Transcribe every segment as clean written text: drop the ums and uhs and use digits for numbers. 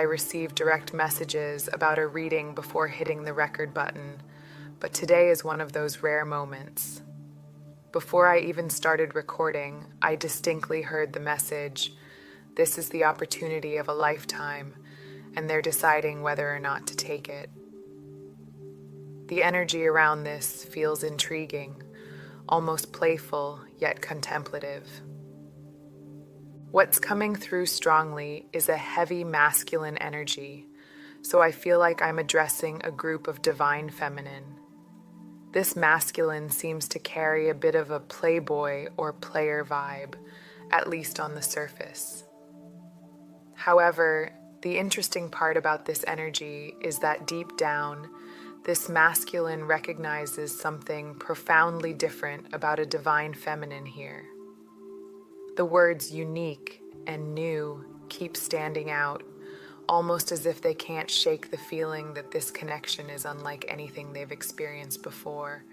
I receive direct messages about a reading before hitting the record button, but today is one of those rare moments. Before I even started recording, I distinctly heard the message, "This is the opportunity of a lifetime," and they're deciding whether or not to take it. The energy around this feels intriguing, almost playful, yet contemplative. What's coming through strongly is a heavy masculine energy, so I feel like I'm addressing a group of divine feminine. This masculine seems to carry a bit of a playboy or player vibe, at least on the surface. However, the interesting part about this energy is that deep down, this masculine recognizes something profoundly different about a divine feminine here. The words unique and new keep standing out, almost as if they can't shake the feeling that this connection is unlike anything they've experienced before.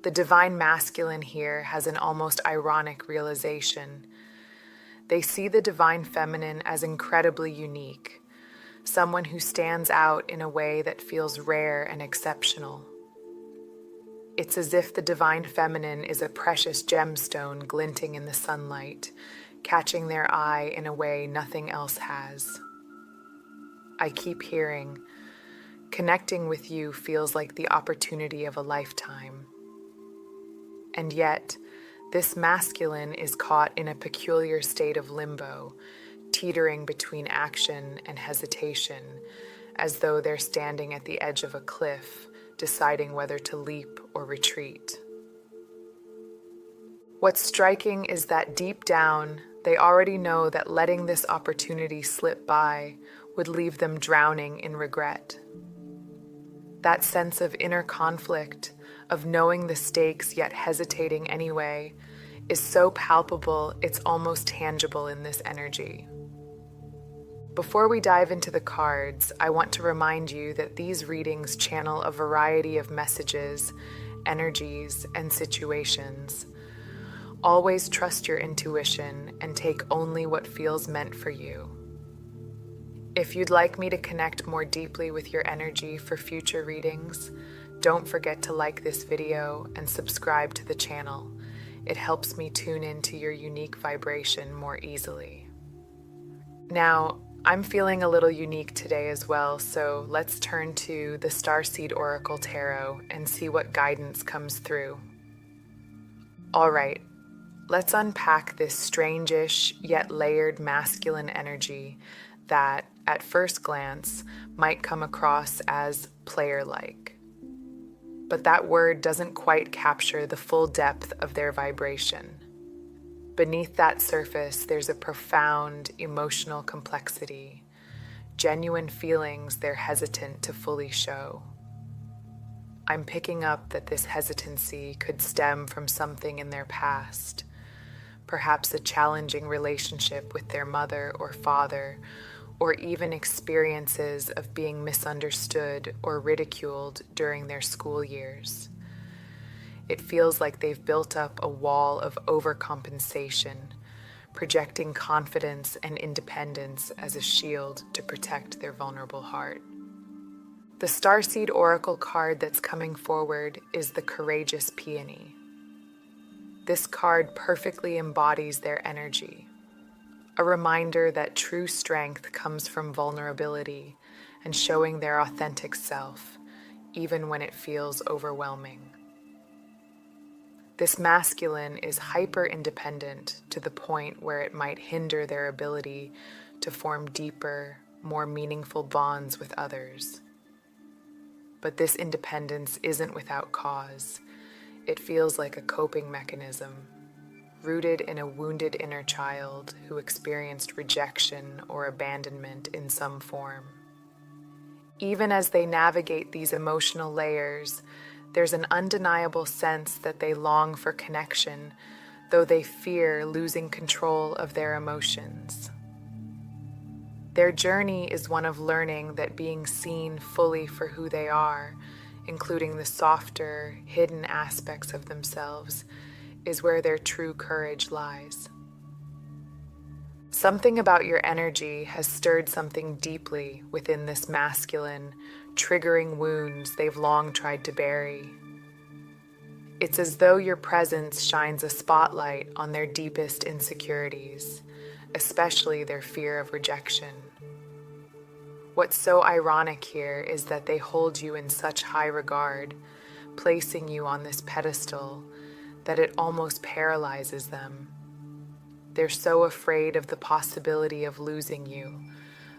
The divine masculine here has an almost ironic realization. They see the divine feminine as incredibly unique, someone who stands out in a way that feels rare and exceptional. It's as if the divine feminine is a precious gemstone glinting in the sunlight, catching their eye in a way nothing else has. I keep hearing, connecting with you feels like the opportunity of a lifetime. And yet, this masculine is caught in a peculiar state of limbo, teetering between action and hesitation, as though they're standing at the edge of a cliff, deciding whether to leap or retreat. What's striking is that deep down, they already know that letting this opportunity slip by would leave them drowning in regret. That sense of inner conflict, of knowing the stakes yet hesitating anyway, is so palpable it's almost tangible in this energy. Before we dive into the cards, I want to remind you that these readings channel a variety of messages, energies, and situations. Always trust your intuition and take only what feels meant for you. If you'd like me to connect more deeply with your energy for future readings, don't forget to like this video and subscribe to the channel. It helps me tune into your unique vibration more easily. Now, I'm feeling a little unique today as well, so let's turn to the Starseed Oracle Tarot and see what guidance comes through. All right, let's unpack this strange-ish yet layered masculine energy that, at first glance, might come across as player-like. But that word doesn't quite capture the full depth of their vibration. Beneath that surface, there's a profound emotional complexity, genuine feelings they're hesitant to fully show. I'm picking up that this hesitancy could stem from something in their past, perhaps a challenging relationship with their mother or father, or even experiences of being misunderstood or ridiculed during their school years. It feels like they've built up a wall of overcompensation, projecting confidence and independence as a shield to protect their vulnerable heart. The Starseed Oracle card that's coming forward is the Courageous Peony. This card perfectly embodies their energy, a reminder that true strength comes from vulnerability and showing their authentic self, even when it feels overwhelming. This masculine is hyper-independent to the point where it might hinder their ability to form deeper, more meaningful bonds with others. But this independence isn't without cause. It feels like a coping mechanism, rooted in a wounded inner child who experienced rejection or abandonment in some form. Even as they navigate these emotional layers, there's an undeniable sense that they long for connection, though they fear losing control of their emotions. Their journey is one of learning that being seen fully for who they are, including the softer, hidden aspects of themselves, is where their true courage lies. Something about your energy has stirred something deeply within this masculine, triggering wounds they've long tried to bury. It's as though your presence shines a spotlight on their deepest insecurities, especially their fear of rejection. What's so ironic here is that they hold you in such high regard, placing you on this pedestal that it almost paralyzes them. They're so afraid of the possibility of losing you,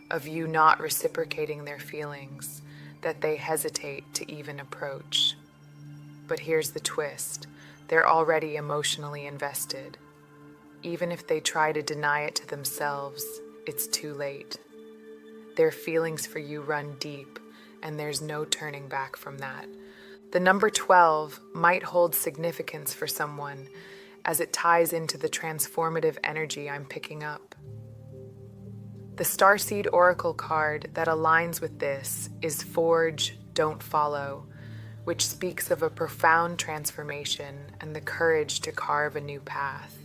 of you not reciprocating their feelings, that they hesitate to even approach. But here's the twist: they're already emotionally invested. Even if they try to deny it to themselves, it's too late. Their feelings for you run deep, and there's no turning back from that. The number 12 might hold significance for someone, as it ties into the transformative energy I'm picking up. The Starseed Oracle card that aligns with this is Forge, Don't Follow, which speaks of a profound transformation and the courage to carve a new path.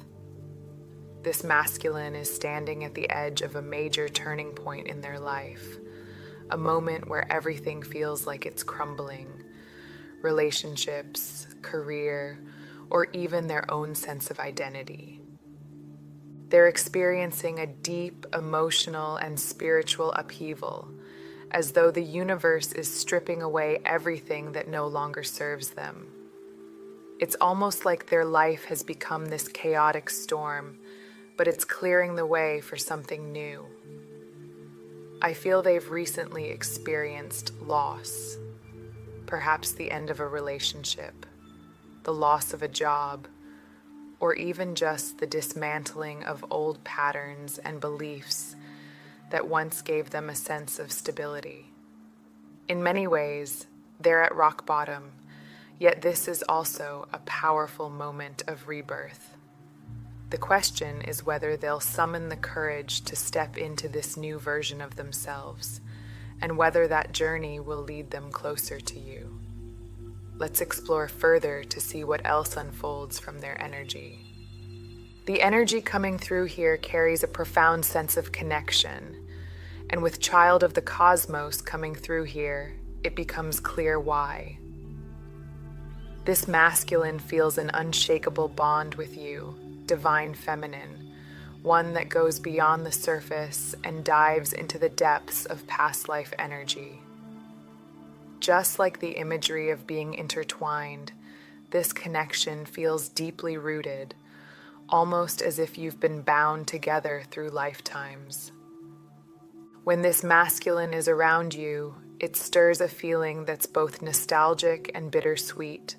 This masculine is standing at the edge of a major turning point in their life, a moment where everything feels like it's crumbling: relationships, career, or even their own sense of identity. They're experiencing a deep emotional and spiritual upheaval, as though the universe is stripping away everything that no longer serves them. It's almost like their life has become this chaotic storm, but it's clearing the way for something new. I feel they've recently experienced loss, perhaps the end of a relationship, the loss of a job, or even just the dismantling of old patterns and beliefs that once gave them a sense of stability. In many ways, they're at rock bottom, yet this is also a powerful moment of rebirth. The question is whether they'll summon the courage to step into this new version of themselves, and whether that journey will lead them closer to you. Let's explore further to see what else unfolds from their energy. The energy coming through here carries a profound sense of connection, and with Child of the Cosmos coming through here, it becomes clear why. This masculine feels an unshakable bond with you, divine feminine, one that goes beyond the surface and dives into the depths of past life energy. Just like the imagery of being intertwined, this connection feels deeply rooted, almost as if you've been bound together through lifetimes. When this masculine is around you, it stirs a feeling that's both nostalgic and bittersweet,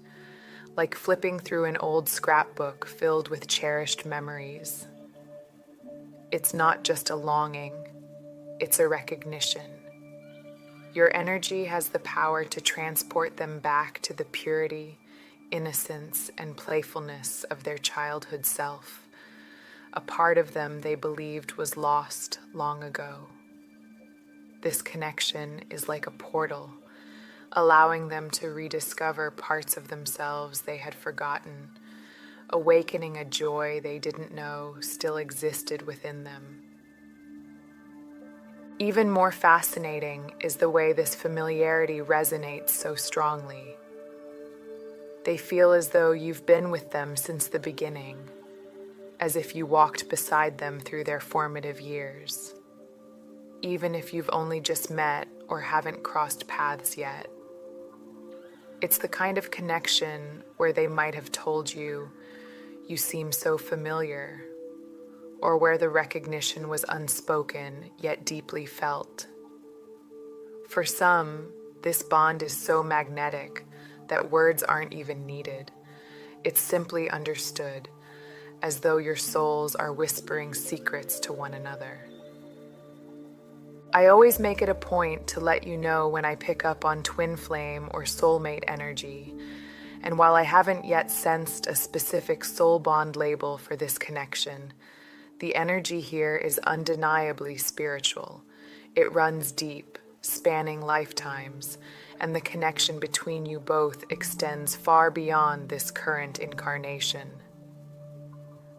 like flipping through an old scrapbook filled with cherished memories. It's not just a longing, it's a recognition. Your energy has the power to transport them back to the purity, innocence, and playfulness of their childhood self, a part of them they believed was lost long ago. This connection is like a portal, allowing them to rediscover parts of themselves they had forgotten, awakening a joy they didn't know still existed within them. Even more fascinating is the way this familiarity resonates so strongly. They feel as though you've been with them since the beginning, as if you walked beside them through their formative years, even if you've only just met or haven't crossed paths yet. It's the kind of connection where they might have told you, "You seem so familiar," or where the recognition was unspoken yet deeply felt. For some, this bond is so magnetic that words aren't even needed. It's simply understood, as though your souls are whispering secrets to one another. I always make it a point to let you know when I pick up on twin flame or soulmate energy, and while I haven't yet sensed a specific soul bond label for this connection, the energy here is undeniably spiritual. It runs deep, spanning lifetimes, and the connection between you both extends far beyond this current incarnation.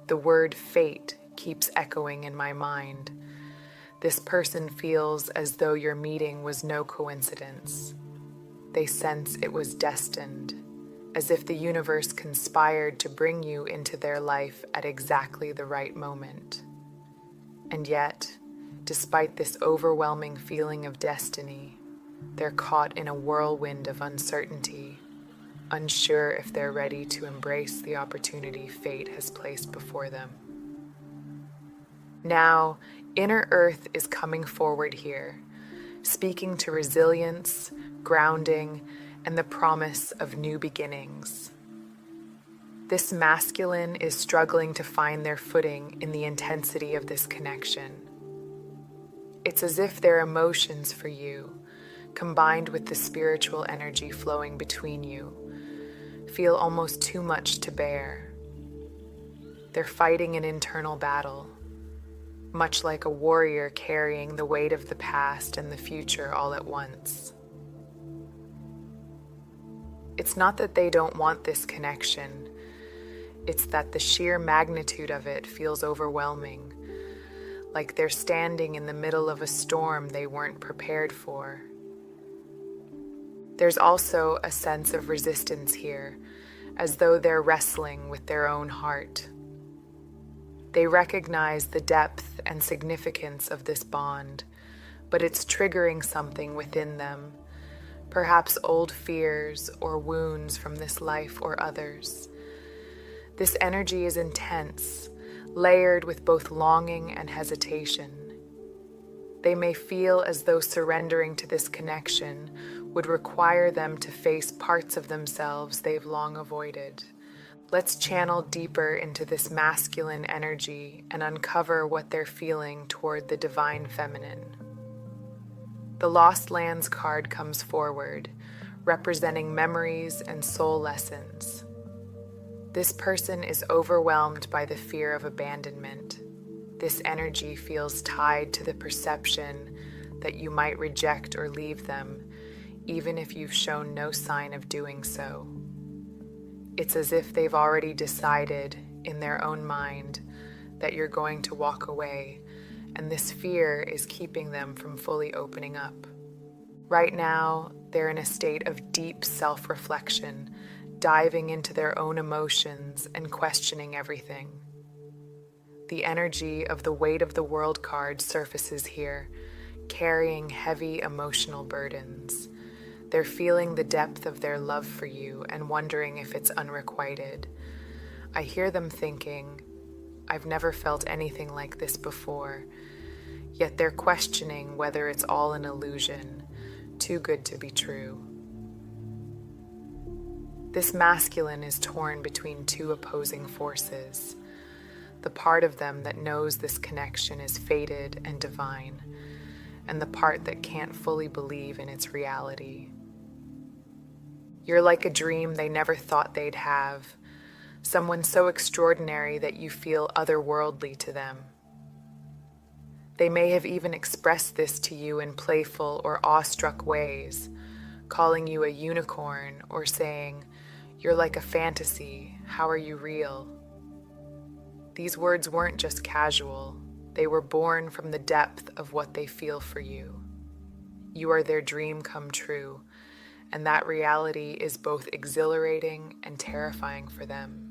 The word fate keeps echoing in my mind. This person feels as though your meeting was no coincidence. They sense it was destined, as if the universe conspired to bring you into their life at exactly the right moment. And yet, despite this overwhelming feeling of destiny, they're caught in a whirlwind of uncertainty, unsure if they're ready to embrace the opportunity fate has placed before them. Now, inner Earth is coming forward here, speaking to resilience, grounding, and the promise of new beginnings. This masculine is struggling to find their footing in the intensity of this connection. It's as if their emotions for you, combined with the spiritual energy flowing between you, feel almost too much to bear. They're fighting an internal battle, much like a warrior carrying the weight of the past and the future all at once. It's not that they don't want this connection, it's that the sheer magnitude of it feels overwhelming, like they're standing in the middle of a storm they weren't prepared for. There's also a sense of resistance here, as though they're wrestling with their own heart. They recognize the depth and significance of this bond, but it's triggering something within them, perhaps old fears or wounds from this life or others. This energy is intense, layered with both longing and hesitation. They may feel as though surrendering to this connection would require them to face parts of themselves they've long avoided. Let's channel deeper into this masculine energy and uncover what they're feeling toward the divine feminine. The Lost Lands card comes forward, representing memories and soul lessons. This person is overwhelmed by the fear of abandonment. This energy feels tied to the perception that you might reject or leave them, even if you've shown no sign of doing so. It's as if they've already decided in their own mind that you're going to walk away, and this fear is keeping them from fully opening up. Right now, they're in a state of deep self-reflection, diving into their own emotions and questioning everything. The energy of the weight of the world card surfaces here, carrying heavy emotional burdens. They're feeling the depth of their love for you and wondering if it's unrequited. I hear them thinking, I've never felt anything like this before, yet they're questioning whether it's all an illusion, too good to be true. This masculine is torn between two opposing forces, the part of them that knows this connection is fated and divine, and the part that can't fully believe in its reality. You're like a dream they never thought they'd have, someone so extraordinary that you feel otherworldly to them. They may have even expressed this to you in playful or awestruck ways, calling you a unicorn or saying, "You're like a fantasy, how are you real?" These words weren't just casual, they were born from the depth of what they feel for you. You are their dream come true, and that reality is both exhilarating and terrifying for them.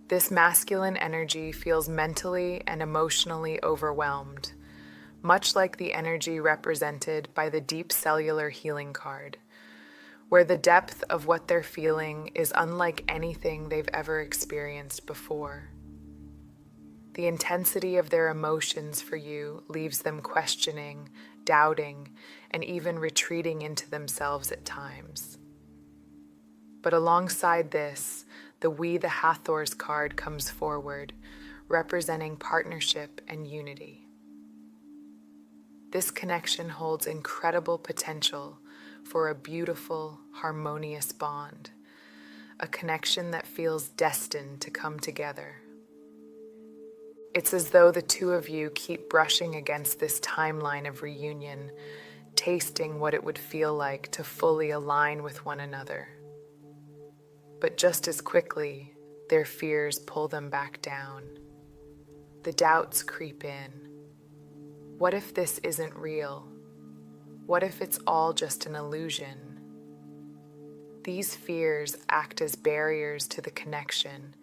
This masculine energy feels mentally and emotionally overwhelmed, much like the energy represented by the deep cellular healing card, where the depth of what they're feeling is unlike anything they've ever experienced before. The intensity of their emotions for you leaves them questioning, doubting, and even retreating into themselves at times. But alongside this, the We the Hathors card comes forward, representing partnership and unity. This connection holds incredible potential for a beautiful, harmonious bond, a connection that feels destined to come together. It's as though the two of you keep brushing against this timeline of reunion, tasting what it would feel like to fully align with one another. But just as quickly, their fears pull them back down. The doubts creep in. What if this isn't real? What if it's all just an illusion? These fears act as barriers to the connection,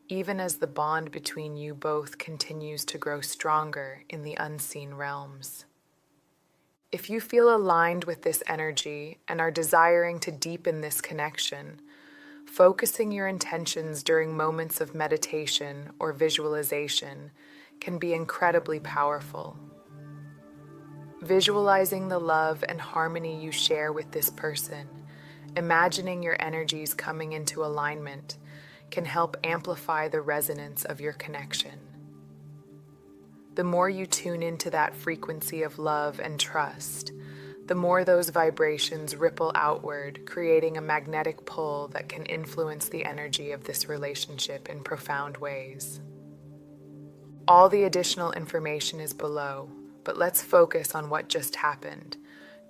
even as the bond between you both continues to grow stronger in the unseen realms. If you feel aligned with this energy and are desiring to deepen this connection, focusing your intentions during moments of meditation or visualization can be incredibly powerful. Visualizing the love and harmony you share with this person, imagining your energies coming into alignment, can help amplify the resonance of your connection. The more you tune into that frequency of love and trust, the more those vibrations ripple outward, creating a magnetic pull that can influence the energy of this relationship in profound ways. All the additional information is below, but let's focus on what just happened.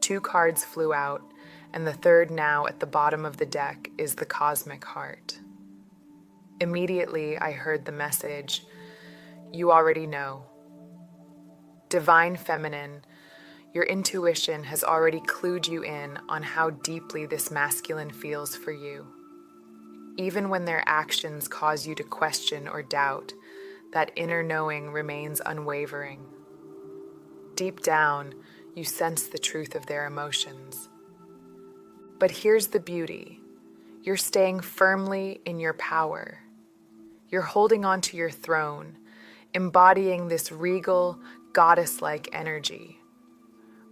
2 cards flew out, and the third now at the bottom of the deck is the Cosmic Heart. Immediately, I heard the message, "You already know." Divine Feminine, your intuition has already clued you in on how deeply this masculine feels for you. Even when their actions cause you to question or doubt, that inner knowing remains unwavering. Deep down, you sense the truth of their emotions. But here's the beauty. You're staying firmly in your power. You're holding on to your throne, embodying this regal, goddess-like energy.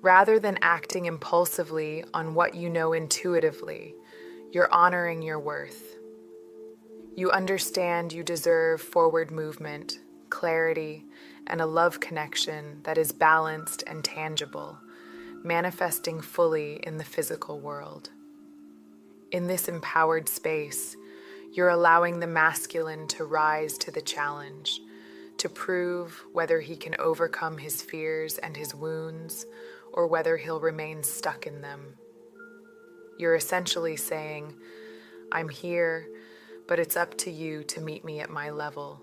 Rather than acting impulsively on what you know intuitively, you're honoring your worth. You understand you deserve forward movement, clarity, and a love connection that is balanced and tangible, manifesting fully in the physical world. In this empowered space, you're allowing the masculine to rise to the challenge, to prove whether he can overcome his fears and his wounds, or whether he'll remain stuck in them. You're essentially saying, "I'm here, but it's up to you to meet me at my level."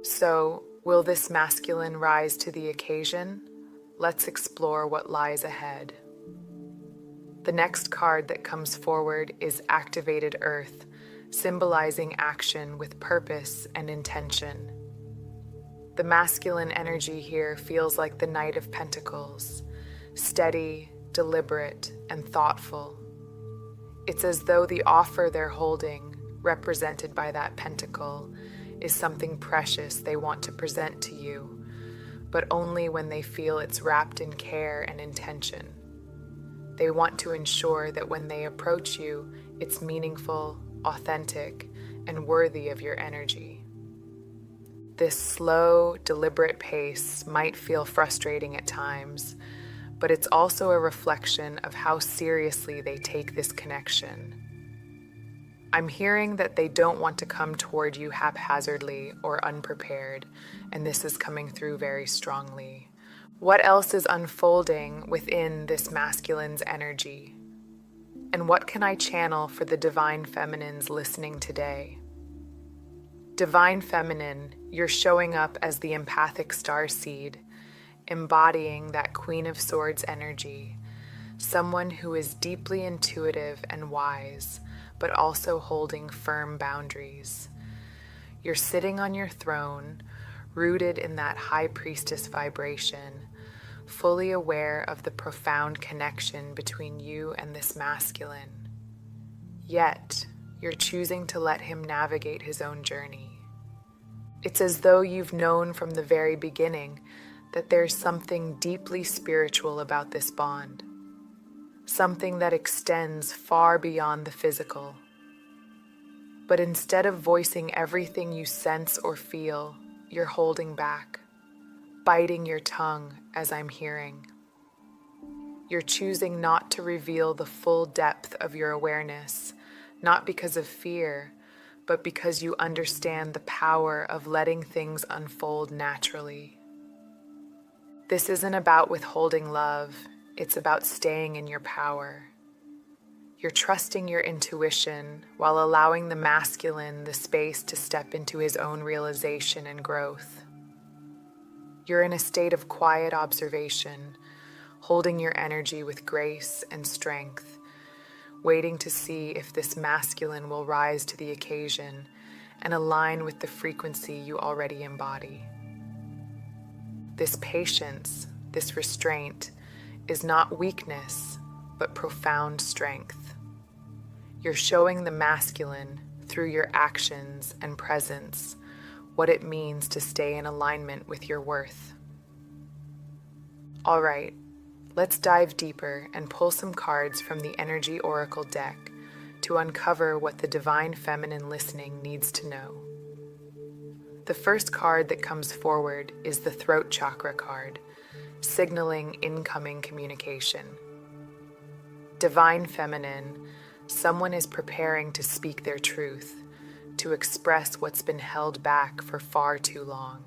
So, will this masculine rise to the occasion? Let's explore what lies ahead. The next card that comes forward is Activated Earth, symbolizing action with purpose and intention. The masculine energy here feels like the Knight of Pentacles, steady, deliberate, and thoughtful. It's as though the offer they're holding, represented by that pentacle, is something precious they want to present to you, but only when they feel it's wrapped in care and intention. They want to ensure that when they approach you, it's meaningful, authentic, and worthy of your energy. This slow, deliberate pace might feel frustrating at times, but it's also a reflection of how seriously they take this connection. I'm hearing that they don't want to come toward you haphazardly or unprepared, and this is coming through very strongly. What else is unfolding within this masculine's energy? And what can I channel for the Divine Feminines listening today? Divine Feminine, you're showing up as the empathic starseed, embodying that Queen of Swords energy, someone who is deeply intuitive and wise, but also holding firm boundaries. You're sitting on your throne, rooted in that high priestess vibration, fully aware of the profound connection between you and this masculine. Yet, you're choosing to let him navigate his own journey. It's as though you've known from the very beginning that there's something deeply spiritual about this bond, something that extends far beyond the physical. But instead of voicing everything you sense or feel, you're holding back, biting your tongue as I'm hearing. You're choosing not to reveal the full depth of your awareness, not because of fear, but because you understand the power of letting things unfold naturally. This isn't about withholding love, it's about staying in your power. You're trusting your intuition while allowing the masculine the space to step into his own realization and growth. You're in a state of quiet observation, holding your energy with grace and strength, waiting to see if this masculine will rise to the occasion and align with the frequency you already embody. This patience, this restraint, is not weakness, but profound strength. You're showing the masculine, through your actions and presence, what it means to stay in alignment with your worth. All right, let's dive deeper and pull some cards from the Energy Oracle deck to uncover what the Divine Feminine listening needs to know. The first card that comes forward is the Throat Chakra card, signaling incoming communication. Divine Feminine, someone is preparing to speak their truth, to express what's been held back for far too long.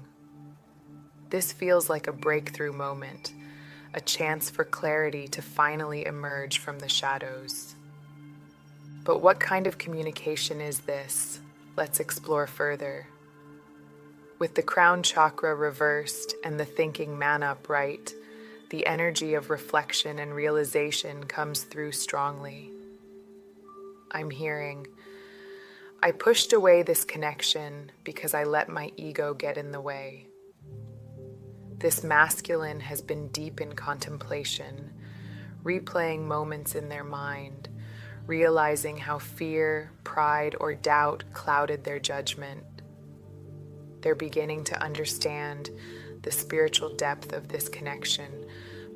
This feels like a breakthrough moment, a chance for clarity to finally emerge from the shadows. But what kind of communication is this? Let's explore further. With the crown chakra reversed and the thinking man upright, the energy of reflection and realization comes through strongly. I'm hearing, I pushed away this connection because I let my ego get in the way. This masculine has been deep in contemplation, replaying moments in their mind, realizing how fear, pride, or doubt clouded their judgment. They're beginning to understand the spiritual depth of this connection,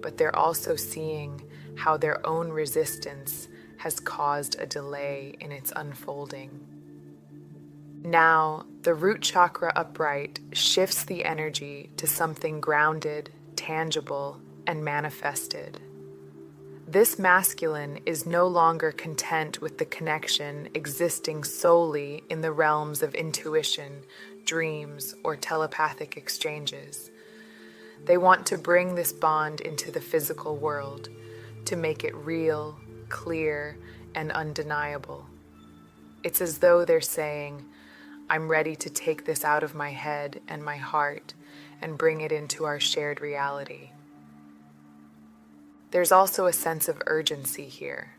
but they're also seeing how their own resistance has caused a delay in its unfolding. Now, the root chakra upright shifts the energy to something grounded, tangible, and manifested. This masculine is no longer content with the connection existing solely in the realms of intuition, dreams, or telepathic exchanges. They want to bring this bond into the physical world, to make it real, clear, and undeniable. It's as though they're saying, I'm ready to take this out of my head and my heart and bring it into our shared reality. There's also a sense of urgency here.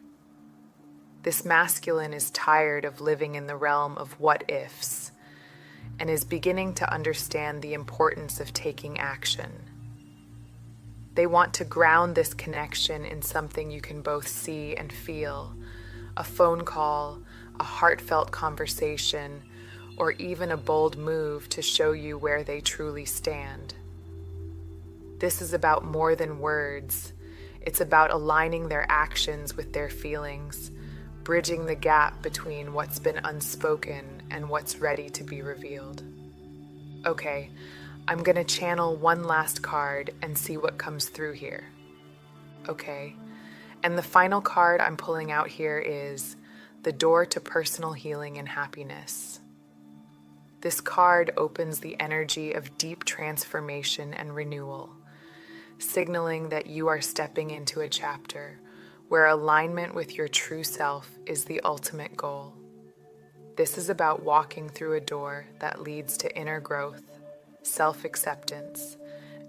This masculine is tired of living in the realm of what-ifs and is beginning to understand the importance of taking action. They want to ground this connection in something you can both see and feel, a phone call, a heartfelt conversation, or even a bold move to show you where they truly stand. This is about more than words. It's about aligning their actions with their feelings, bridging the gap between what's been unspoken and what's ready to be revealed. Okay, I'm gonna channel one last card and see what comes through here. Okay, and the final card I'm pulling out here is the Door to Personal Healing and Happiness. This card opens the energy of deep transformation and renewal, signaling that you are stepping into a chapter where alignment with your true self is the ultimate goal. This is about walking through a door that leads to inner growth, self-acceptance,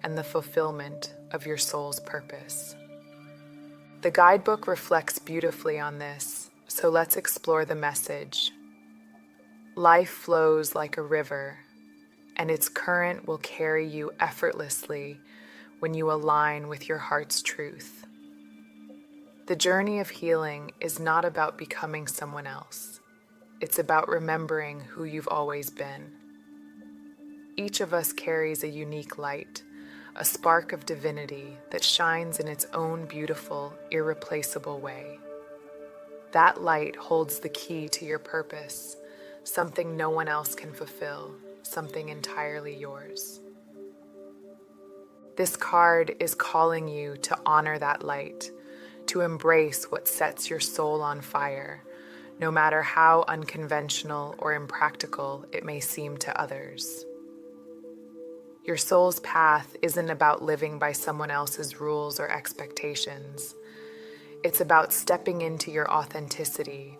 and the fulfillment of your soul's purpose. The guidebook reflects beautifully on this, so let's explore the message. Life flows like a river, and its current will carry you effortlessly when you align with your heart's truth. The journey of healing is not about becoming someone else. It's about remembering who you've always been. Each of us carries a unique light, a spark of divinity that shines in its own beautiful, irreplaceable way. That light holds the key to your purpose, something no one else can fulfill, something entirely yours. This card is calling you to honor that light, to embrace what sets your soul on fire, no matter how unconventional or impractical it may seem to others. Your soul's path isn't about living by someone else's rules or expectations. It's about stepping into your authenticity,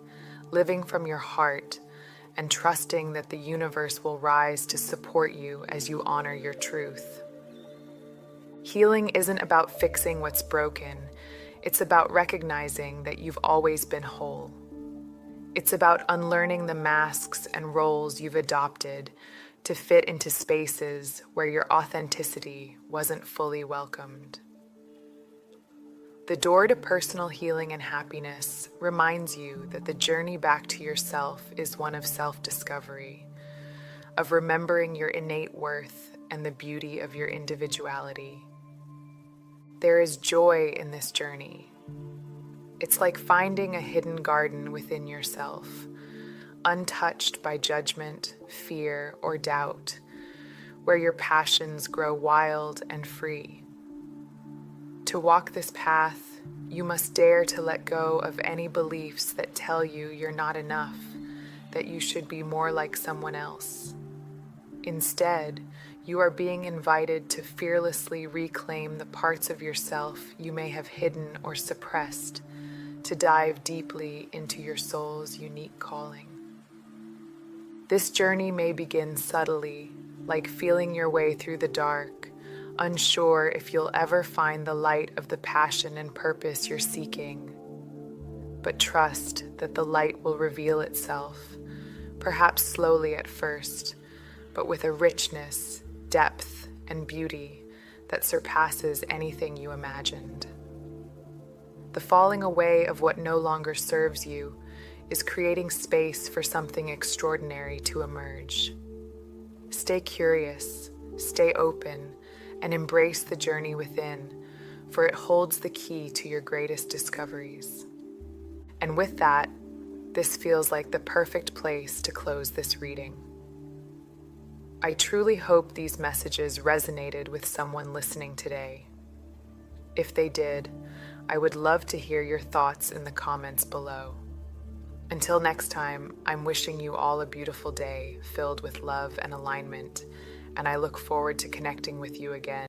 living from your heart, and trusting that the universe will rise to support you as you honor your truth. Healing isn't about fixing what's broken. It's about recognizing that you've always been whole. It's about unlearning the masks and roles you've adopted to fit into spaces where your authenticity wasn't fully welcomed. The door to personal healing and happiness reminds you that the journey back to yourself is one of self-discovery, of remembering your innate worth and the beauty of your individuality. There is joy in this journey. It's like finding a hidden garden within yourself, untouched by judgment, fear, or doubt, where your passions grow wild and free. To walk this path, you must dare to let go of any beliefs that tell you you're not enough, that you should be more like someone else. Instead, you are being invited to fearlessly reclaim the parts of yourself you may have hidden or suppressed, to dive deeply into your soul's unique calling. This journey may begin subtly, like feeling your way through the dark, unsure if you'll ever find the light of the passion and purpose you're seeking. But trust that the light will reveal itself, perhaps slowly at first, but with a richness, depth, and beauty that surpasses anything you imagined. The falling away of what no longer serves you is creating space for something extraordinary to emerge. Stay curious, stay open, and embrace the journey within, for it holds the key to your greatest discoveries. And with that, this feels like the perfect place to close this reading. I truly hope these messages resonated with someone listening today. If they did, I would love to hear your thoughts in the comments below. Until next time, I'm wishing you all a beautiful day filled with love and alignment, and I look forward to connecting with you again.